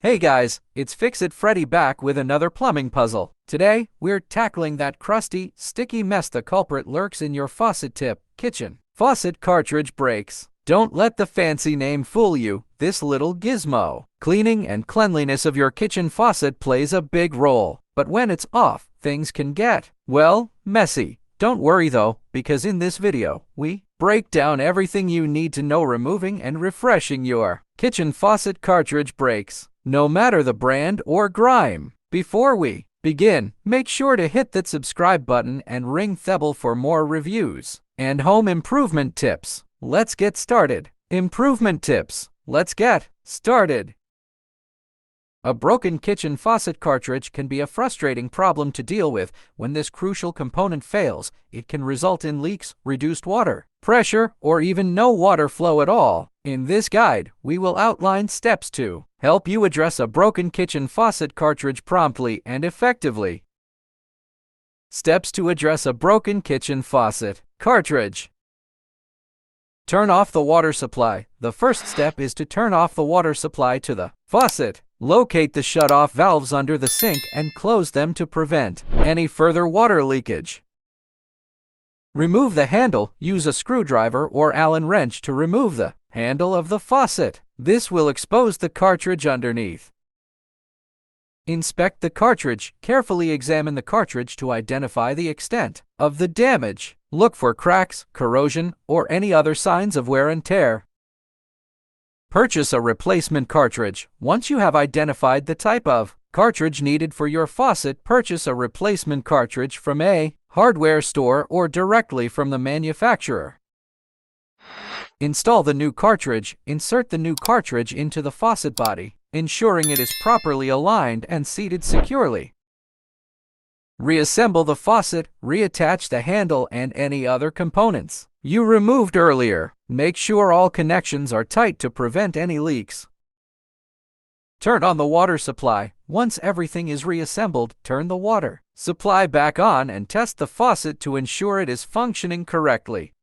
Hey guys, it's Fix-It Freddy back with another plumbing puzzle. Today, we're tackling that crusty, sticky mess the culprit lurks in your faucet tip. Kitchen faucet cartridge breaks. Don't let the fancy name fool you. This little gizmo. Cleaning and cleanliness of your kitchen faucet plays a big role. But when it's off, things can get, well, messy. Don't worry though, because in this video, we break down everything you need to know removing and refreshing your kitchen faucet cartridge breaks, no matter the brand or grime. Before we begin, make sure to hit that subscribe button and ring the bell for more reviews and home improvement tips. Let's get started. Improvement tips. Let's get started. A broken kitchen faucet cartridge can be a frustrating problem to deal with. When this crucial component fails, it can result in leaks, reduced water pressure, or even no water flow at all. In this guide, we will outline steps to help you address a broken kitchen faucet cartridge promptly and effectively. Steps to address a broken kitchen faucet cartridge. Turn off the water supply. The first step is to turn off the water supply to the faucet. Locate the shut-off valves under the sink and close them to prevent any further water leakage. Remove the handle. Use a screwdriver or Allen wrench to remove the handle of the faucet. This will expose the cartridge underneath. Inspect the cartridge. Carefully examine the cartridge to identify the extent of the damage. Look for cracks, corrosion, or any other signs of wear and tear. Purchase a replacement cartridge. Once you have identified the type of cartridge needed for your faucet, purchase a replacement cartridge from a hardware store or directly from the manufacturer. Install the new cartridge. Insert the new cartridge into the faucet body, ensuring it is properly aligned and seated securely. Reassemble the faucet. Reattach the handle and any other components you removed earlier. Make sure all connections are tight to prevent any leaks. Turn on the water supply. Once everything is reassembled, turn the water supply back on and test the faucet to ensure it is functioning correctly.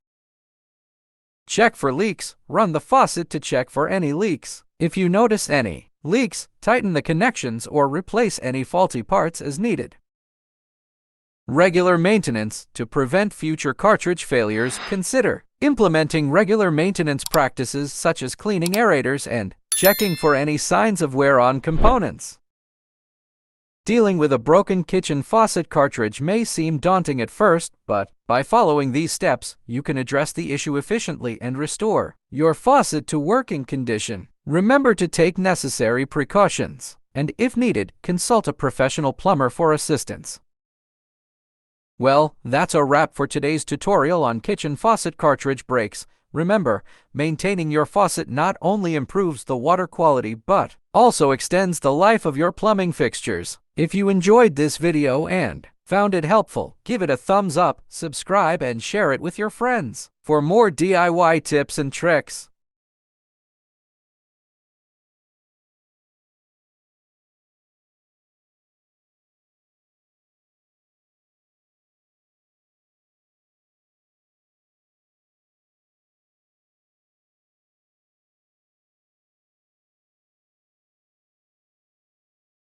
Check for leaks. Run the faucet to check for any leaks. If you notice any leaks, tighten the connections or replace any faulty parts as needed. Regular maintenance. To prevent future cartridge failures, consider implementing regular maintenance practices such as cleaning aerators and checking for any signs of wear on components. Dealing with a broken kitchen faucet cartridge may seem daunting at first, but by following these steps, you can address the issue efficiently and restore your faucet to working condition. Remember to take necessary precautions, and if needed, consult a professional plumber for assistance. Well, that's a wrap for today's tutorial on kitchen faucet cartridge breaks. Remember, maintaining your faucet not only improves the water quality but also extends the life of your plumbing fixtures. If you enjoyed this video and found it helpful, give it a thumbs up, subscribe, and share it with your friends. For more DIY tips and tricks,